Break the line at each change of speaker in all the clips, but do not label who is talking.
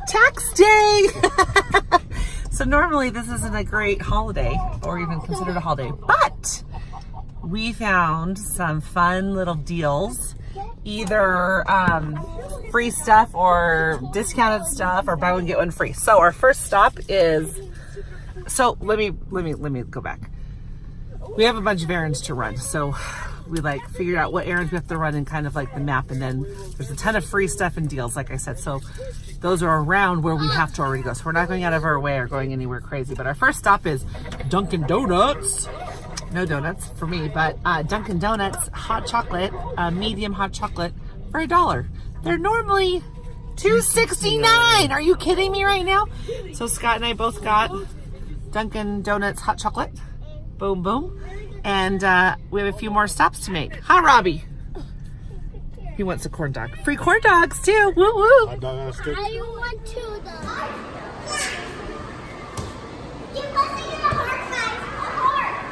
tax day. So normally this isn't a great holiday or even considered a holiday, but we found some fun little deals, either free stuff or discounted stuff or buy one get one free. So our first stop is, so let me go back. We have a bunch of errands to run, so we like figured out what errands we have to run in kind of like the map, and then there's a ton of free stuff and deals, like I said. So those are around where we have to already go. So we're not going out of our way or going anywhere crazy. But our first stop is Dunkin' Donuts. No donuts for me, but Dunkin' Donuts hot chocolate, medium hot chocolate for $1. They're normally $2.69. Are you kidding me right now? So Scott and I both got Dunkin' Donuts hot chocolate. Boom, boom. And we have a few more stops to make. Hi, Robbie. He wants a corn dog. Free corn dogs, too. Woo, woo.
Hot dog on a stick.
I want two of them. You must get a heart, guys. A heart.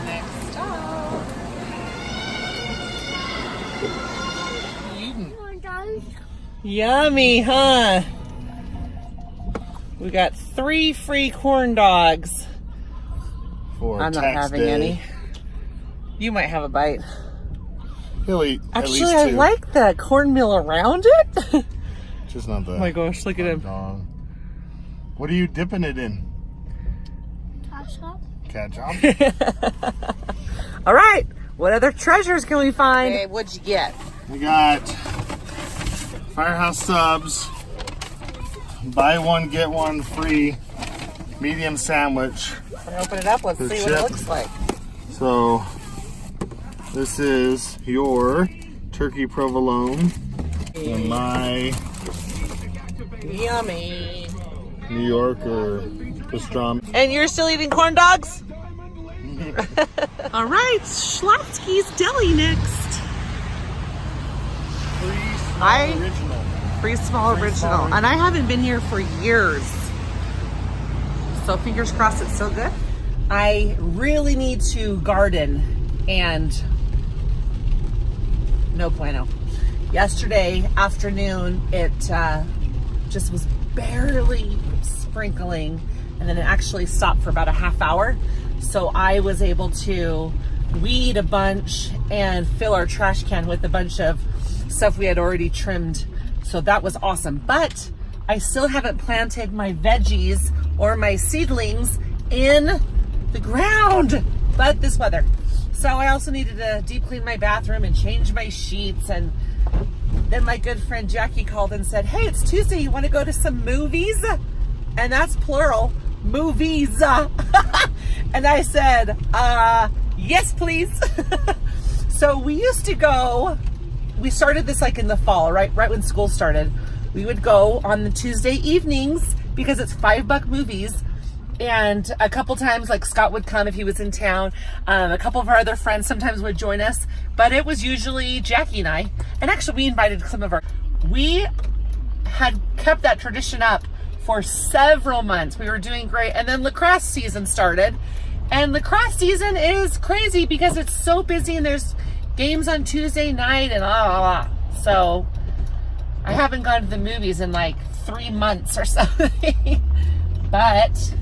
Next stop. Yummy, huh? We got 3 free corn dogs. I'm not having any. You might have a bite.
He'll eat
Actually,
at least 2.
I like the cornmeal around it.
Just not that.
Oh my gosh, look at him.
Dog. What are you dipping it in? Ketchup.
All right, what other treasures can we find? Okay, what'd you get?
We got Firehouse subs. Buy one, get one free. Medium sandwich.
Open it up, let's see what it looks like.
So, this is your turkey provolone and my
yummy
New York or pastrami.
And you're still eating corn dogs? All right, Schlotsky's Deli next. Free small original. And I haven't been here for years. So fingers crossed it's so good. I really need to garden and no bueno. Yesterday afternoon, it just was barely sprinkling, and then it actually stopped for about a half hour. So I was able to weed a bunch and fill our trash can with a bunch of stuff we had already trimmed. So that was awesome. But I still haven't planted my veggies or my seedlings in the ground, but this weather. So I also needed to deep clean my bathroom and change my sheets. And then my good friend Jackie called and said, hey, it's Tuesday, you want to go to some movies? And that's plural, movies. And I said, yes, please. So we used to go, we started this like in the fall, right when school started. We would go on the Tuesday evenings because it's $5 movies. And a couple times, like Scott would come if he was in town. A couple of our other friends sometimes would join us, but it was usually Jackie and I. And actually we invited some of our, we had kept that tradition up for several months. We were doing great. And then lacrosse season started. And lacrosse season is crazy because it's so busy and there's games on Tuesday night and So I haven't gone to the movies in like 3 months or something. But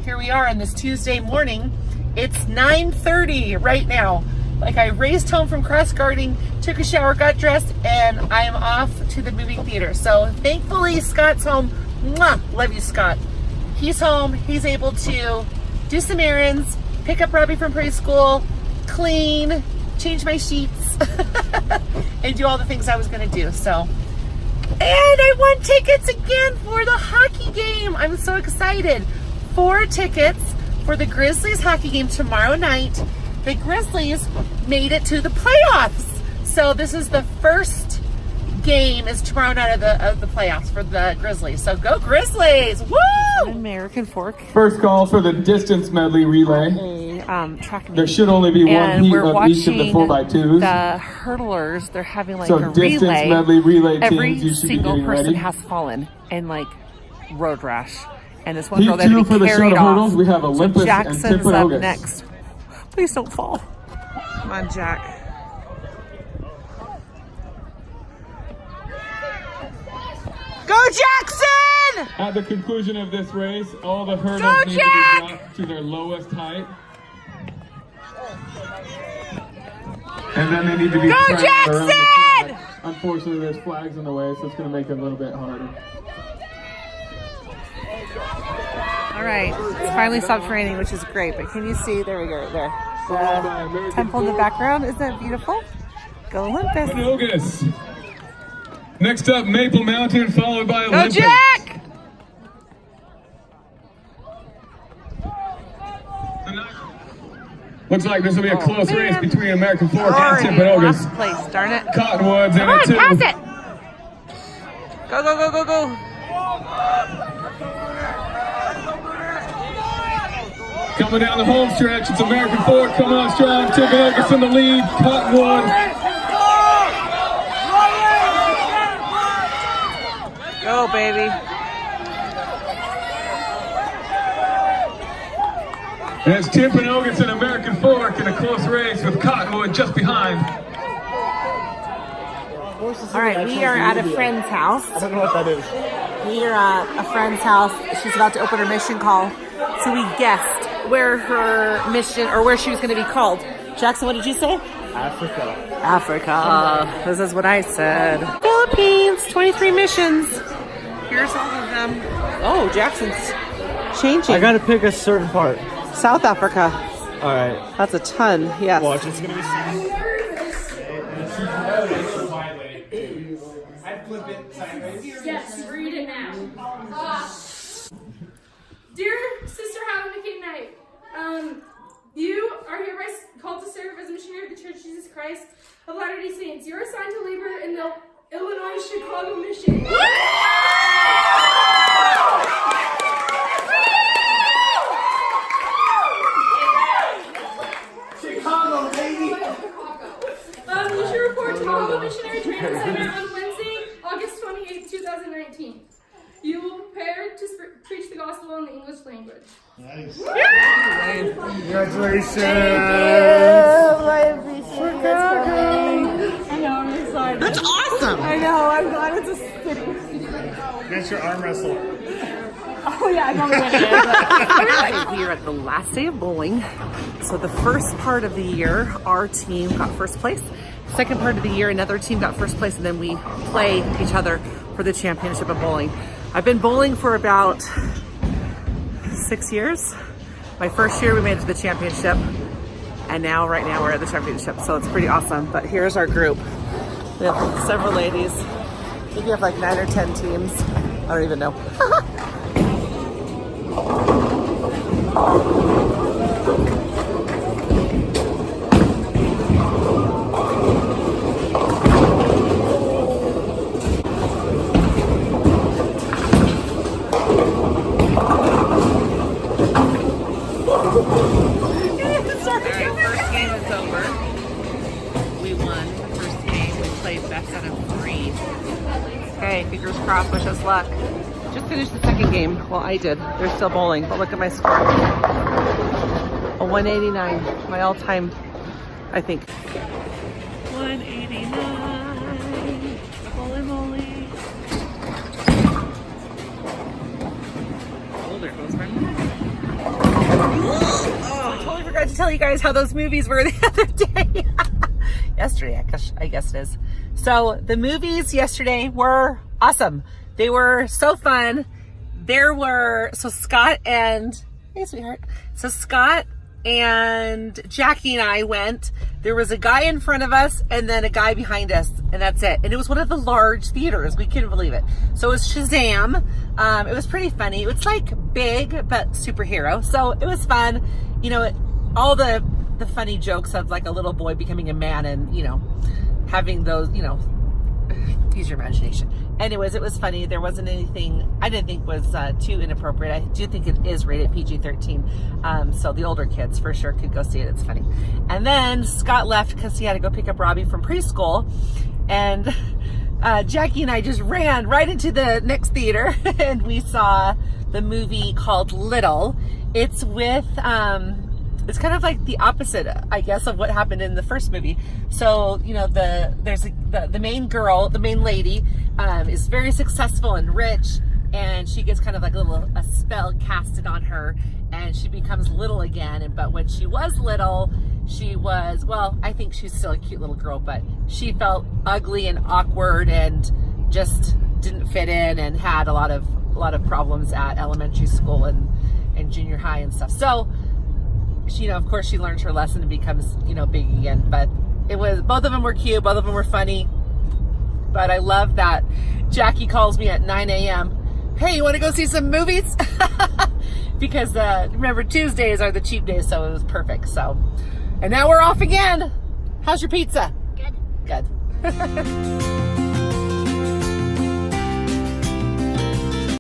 here we are on this Tuesday morning. It's 9:30 right now. Like I raced home from cross guarding, took a shower, got dressed, and I am off to the movie theater. So thankfully Scott's home. Mwah! Love you, Scott. He's home. He's able to do some errands, pick up Robbie from preschool, clean, change my sheets, and do all the things I was gonna do. So, and I won tickets again for the hockey game. I'm so excited. 4 tickets for the Grizzlies hockey game tomorrow night. The Grizzlies made it to the playoffs. So this is the first game is tomorrow night of the playoffs for the Grizzlies. So go Grizzlies! Woo! An American fork.
First call for the distance medley relay.
Track
there should only be one heat of each of the 4x2s.
The hurdlers, they're having like
so
a
distance
relay.
Medley relay
Every
teams, you should
single
be
person
ready.
has fallen in like road rash. And this one
Heat
girl that
2 for the
carried
shuttle
off.
hurdles, we have Olympus
So
and
Jackson's up
Timpanogos.
next. Please don't fall. Come on, Jack. Jackson!
At the conclusion of this race, all the hurdles
Go,
need
Jack!
to be dropped to their lowest height. And then they need to be
Go,
pressed around the
Jackson!
track. Unfortunately, there's flags in the way, so it's going to make it a little bit harder.
All right, it's finally stopped raining, which is great. But can you see? There we go, right there. The temple in the background. Isn't that beautiful? Go Olympus.
Olympus. Next up, Maple Mountain, followed by
Go,
Olympus.
Jack!
Looks like this will be a close
man.
race between American Fork and
Already
Timpanogos.
last place, darn it.
Cottonwoods
Come
in
on,
it too.
pass it! Go, go, go, go, go.
Coming down the home stretch, it's American Fork coming on strong. Timpanogos in the lead. Cottonwood.
Go, baby.
And it's Timpanogos and American Fork in a close race with Cottonwood just behind.
All right, we are at a friend's house.
I don't know what that is.
We are at a friend's house. She's about to open her mission call. So we guessed where her mission, or where she was going to be called. Jackson, what did you say?
Africa.
Africa. This is what I said. Philippines, 23 missions. Here's all of them. Oh, Jackson's changing.
I gotta pick a certain part.
South Africa.
Alright.
That's a ton, yes.
Watch, it's gonna be sunny.
Yes, read it now. Dear Sister Hannah McKay-Knight, you are hereby called to serve as a missionary of the Church of Jesus Christ of Latter-day Saints. You are assigned to labor in the Illinois Chicago Mission.
Chicago, baby!
You should report to Chicago Missionary Training Center on Wednesday, August 28th, 2019. You will prepare to preach the gospel in the English language.
Nice.
Congratulations!
I know, I'm excited. That's awesome! I know, I'm glad it's a city.
Against your arm wrestle.
Oh yeah, I'm only winning. We are at the last day of bowling. So the first part of the year, our team got first place. Second part of the year, another team got first place, and then we play each other for the championship of bowling. I've been bowling for about 6 years. My first year we made it to the championship, and right now we're at the championship, so it's pretty awesome. But here's our group. We have several ladies. I think we have like 9 or 10 teams. I don't even know. First game is over. We won the first game. We played best out of 3. Okay, fingers crossed, wish us luck. Just finished the second game. Well, I did. They're still bowling, but look at my score. A 189, my all-time, I think. 189, holy moly. Oh, there goes my Oh, I totally forgot to tell you guys how those movies were the other day. Yesterday, I guess it is. So the movies yesterday were awesome. They were so fun. So Scott and, hey sweetheart. So Scott and Jackie and I went. There was a guy in front of us and then a guy behind us, and that's it. And it was one of the large theaters. We couldn't believe it. So it was Shazam. It was pretty funny. It's like big, but superhero. So it was fun. You know, all the funny jokes of like a little boy becoming a man and, you know, having those, you know, use your imagination. Anyways, it was funny. There wasn't anything I didn't think was too inappropriate. I do think it is rated PG-13. So the older kids for sure could go see it. It's funny. And then Scott left because he had to go pick up Robbie from preschool. And Jackie and I just ran right into the next theater and we saw the movie called Little. It's with it's kind of like the opposite, I guess, of what happened in the first movie. So, you know, there's the main girl, the main lady, is very successful and rich, and she gets kind of like a spell casted on her, and she becomes little again. But when she was little, she was, well, I think she's still a cute little girl, but she felt ugly and awkward and just didn't fit in, and had a lot of problems at elementary school and junior high and stuff. So she, you know, of course she learns her lesson and becomes, you know, big again. But it was, both of them were cute, both of them were funny. But I love that Jackie calls me at 9 a.m. Hey, you want to go see some movies? Because remember, Tuesdays are the cheap days, so it was perfect. So, and now we're off again. How's your pizza?
Good.
Good.